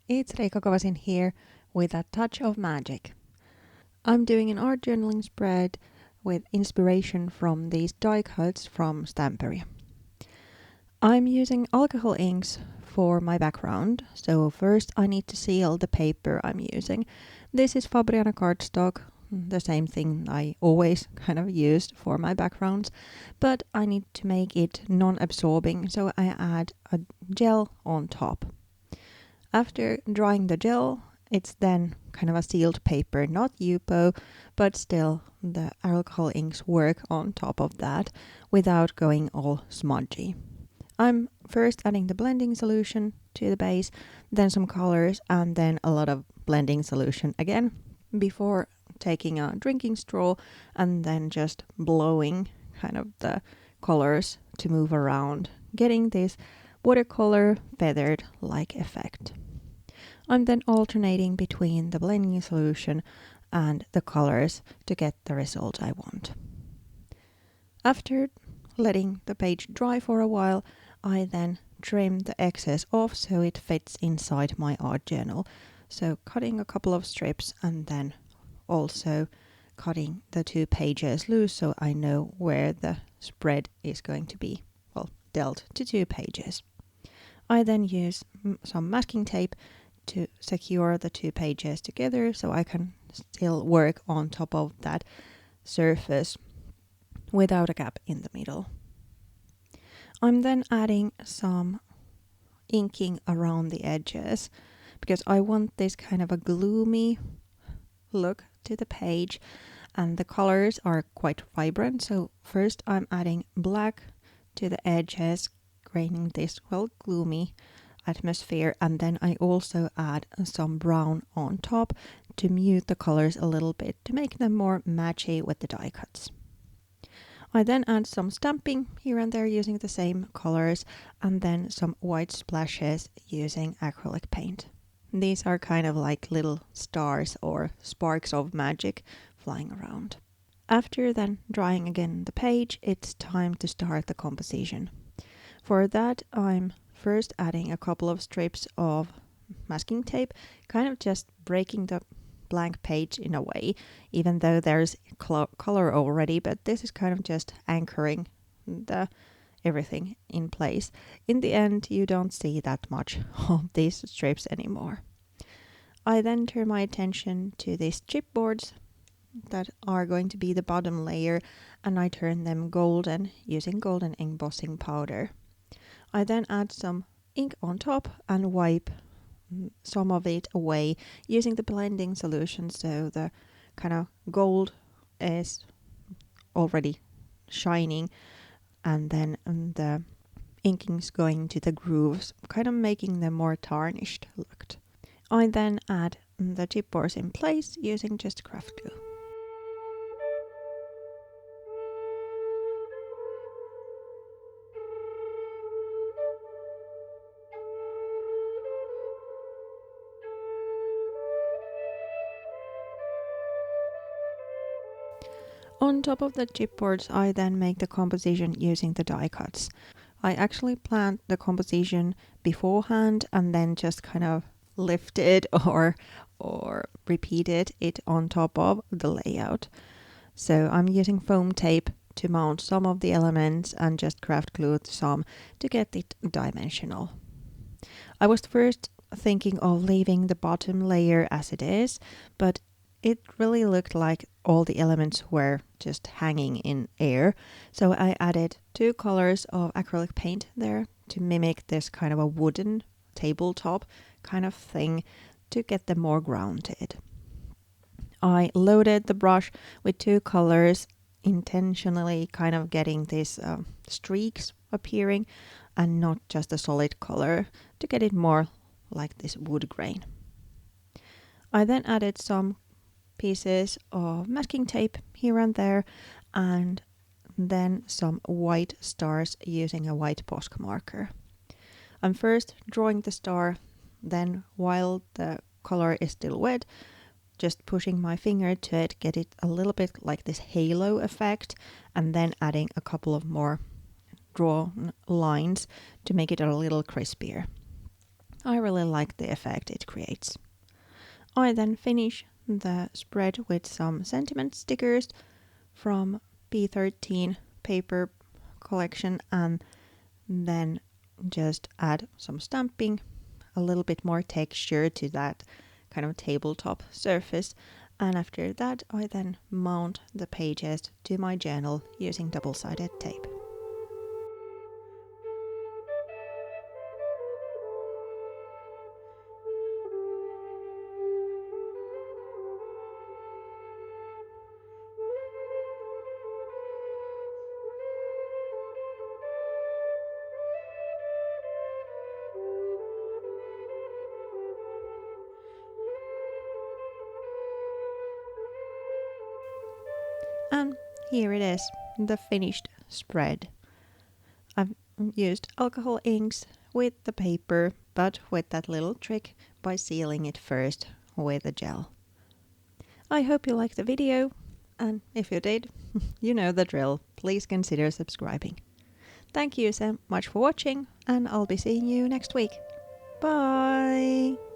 It's Riikka Kovasin here with a touch of magic. I'm doing an art journaling spread with inspiration from these die cuts from Stamperia. I'm using alcohol inks for my background, so first I need to seal the paper I'm using. This is Fabriano cardstock, the same thing I always kind of used for my backgrounds, but I need to make it non-absorbing, so I add a gel on top. After drying the gel, it's then kind of a sealed paper, not UPO, but still the alcohol inks work on top of that without going all smudgy. I'm first adding the blending solution to the base, then some colors, and then a lot of blending solution again before taking a drinking straw and then just blowing kind of the colors to move around, getting this watercolor feathered like effect. I'm then alternating between the blending solution and the colors to get the result I want. After letting the page dry for a while, I then trim the excess off so it fits inside my art journal. So cutting a couple of strips and then also cutting the 2 pages loose so I know where the spread is going to be, dealt to 2 pages. I then use some masking tape to secure the 2 pages together so I can still work on top of that surface without a gap in the middle. I'm then adding some inking around the edges because I want this kind of a gloomy look to the page, and the colors are quite vibrant. So first I'm adding black to the edges, creating this gloomy atmosphere, and then I also add some brown on top to mute the colors a little bit to make them more matchy with the die cuts. I then add some stamping here and there using the same colors, and then some white splashes using acrylic paint. These are kind of like little stars or sparks of magic flying around. After then drying again the page, it's time to start the composition. For that, I'm first adding a couple of strips of masking tape, kind of just breaking the blank page in a way, even though there's color already, but this is kind of just anchoring everything in place. In the end, you don't see that much of these strips anymore. I then turn my attention to these chipboards that are going to be the bottom layer, and I turn them golden using golden embossing powder. I then add some ink on top and wipe some of it away using the blending solution so the kind of gold is already shining, and then the inking's going to the grooves, kind of making them more tarnished looked. I then add the chipboards in place using just craft glue. On top of the chipboards, I then make the composition using the die cuts. I actually planned the composition beforehand and then just kind of lifted or repeated it on top of the layout. So I'm using foam tape to mount some of the elements and just craft glued some to get it dimensional. I was first thinking of leaving the bottom layer as it is, but it really looked like all the elements were just hanging in air. So I added 2 colors of acrylic paint there to mimic this kind of a wooden tabletop kind of thing to get them more grounded. I loaded the brush with 2 colors, intentionally kind of getting these streaks appearing and not just a solid color to get it more like this wood grain. I then added some pieces of masking tape here and there, and then some white stars using a white Posca marker. I'm first drawing the star, then while the color is still wet, just pushing my finger to it, get it a little bit like this halo effect, and then adding a couple of more drawn lines to make it a little crispier. I really like the effect it creates. I then finish the spread with some sentiment stickers from B13 paper collection and then just add some stamping, a little bit more texture to that kind of tabletop surface, and after that I then mount the pages to my journal using double-sided tape. And here it is, the finished spread. I've used alcohol inks with the paper, but with that little trick by sealing it first with a gel. I hope you liked the video, and if you did, you know the drill. Please consider subscribing. Thank you so much for watching, and I'll be seeing you next week. Bye!